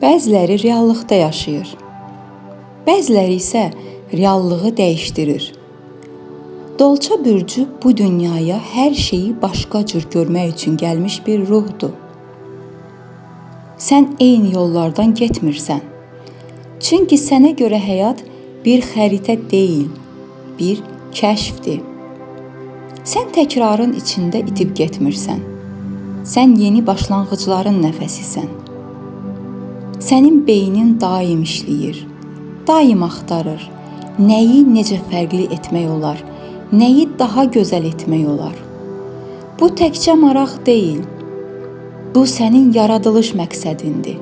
Bəziləri reallıqda yaşayır. Bəziləri isə reallığı dəyişdirir. Dolça bürcü bu dünyaya hər şeyi başqa cür görmək üçün gəlmiş bir ruhdur. Sən eyni yollardan getmirsən. Çünki sənə görə həyat bir xəritə deyil, bir kəşfdir. Sən təkrarın içində itib getmirsən. Sən yeni başlanğıcların nəfəsisən. Sənin beynin daim işləyir, daim axtarır. Nəyi necə fərqli etmək olar, nəyi daha gözəl etmək olar. Bu təkcə maraq deyil, bu sənin yaradılış məqsədindir.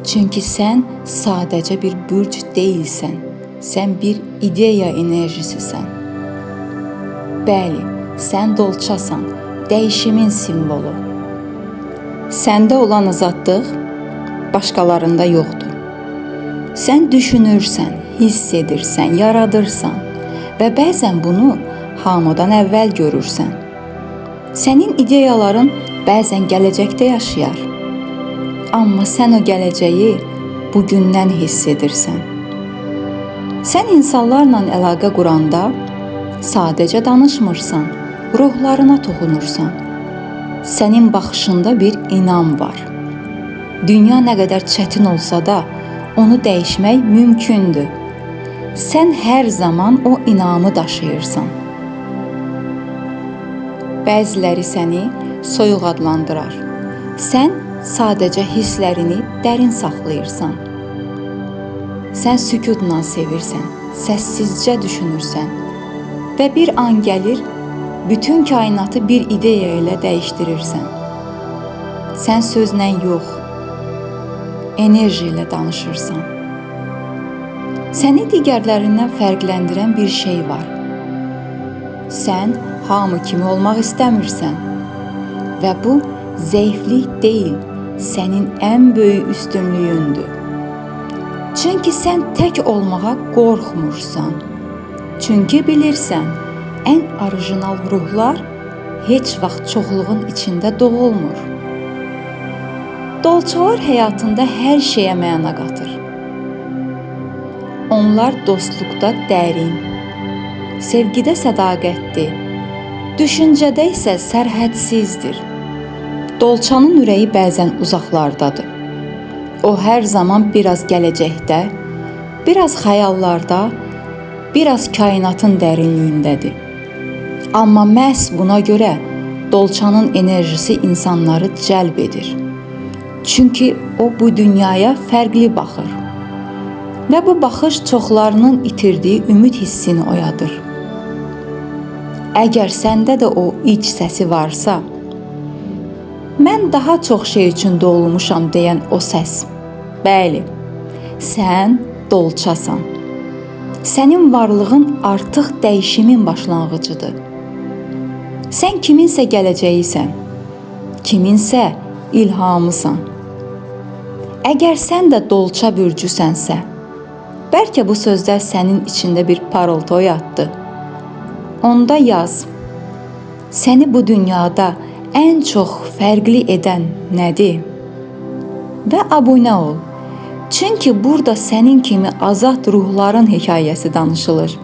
Çünki sən sadəcə bir bürc deyilsən, sən bir ideya enerjisisən. Bəli, sən dolçasan, dəyişimin simvolu. Səndə olan azadlıq başqalarında yoxdur. Sən düşünürsən, hiss edirsən, yaradırsan və bəzən bunu hamıdan əvvəl görürsən. Sənin ideyaların bəzən gələcəkdə yaşayar. Amma sən o gələcəyi bugündən hiss edirsən. Sən insanlarla əlaqə quranda sadəcə danışmırsan, ruhlarına toxunursan. Sənin baxışında bir inam var. Dünya nə qədər çətin olsa da, onu dəyişmək mümkündür. Sən hər zaman o inamı daşıyırsan. Bəziləri səni soyuq adlandırar. Sən sadəcə hisslərini dərin saxlayırsan. Sən sükutla sevirsən, səssizcə düşünürsən və bir an gəlir, bütün kainatı bir ideya ilə dəyişdirirsən. Sən sözlə yox, enerji ilə danışırsan. Səni digərlərindən fərqləndirən bir şey var. Sən hamı kimi olmaq istəmirsən və bu zəiflik deyil, sənin ən böyük üstünlüyündür. Çünki sən tək olmağa qorxmursan. Çünki bilirsən, ən orijinal ruhlar heç vaxt çoxluğun içində doğulmur. Dolçalar həyatında hər şeyə məna qatır. Onlar dostluqda dərin, sevgidə sədaqətli, düşüncədə isə sərhədsizdir. Dolçanın ürəyi bəzən uzaqlardadır. O hər zaman biraz gələcəkdə, biraz xəyallarda, biraz kainatın dərinliyindədir. Amma məhz buna görə dolçanın enerjisi insanları cəlb edir. Çünki o bu dünyaya fərqli baxır. Və bu baxış çoxlarının itirdiyi ümid hissini oyadır. Əgər səndə də o iç səsi varsa, mən daha çox şey üçün doğulmuşam deyən o səs. Bəli, sən dolçasan. Sənin varlığın artıq dəyişimin başlanğıcıdır. Sən kiminsə gələcəyisən, kiminsə ilhamısan. Əgər sən də dolça bürcüsənsə, bəlkə bu sözlər sənin içində bir parıltı oyatdı. Onda yaz, səni bu dünyada ən çox fərqli edən nədir? Və abunə ol. Çünki burada sənin kimi azad ruhların hekayəsi danışılır.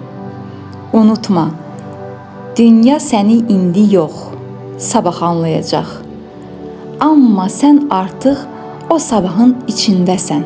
Unutma, dünya səni indi yox, sabah anlayacaq. Amma sən artıq o sabahın içindəsən.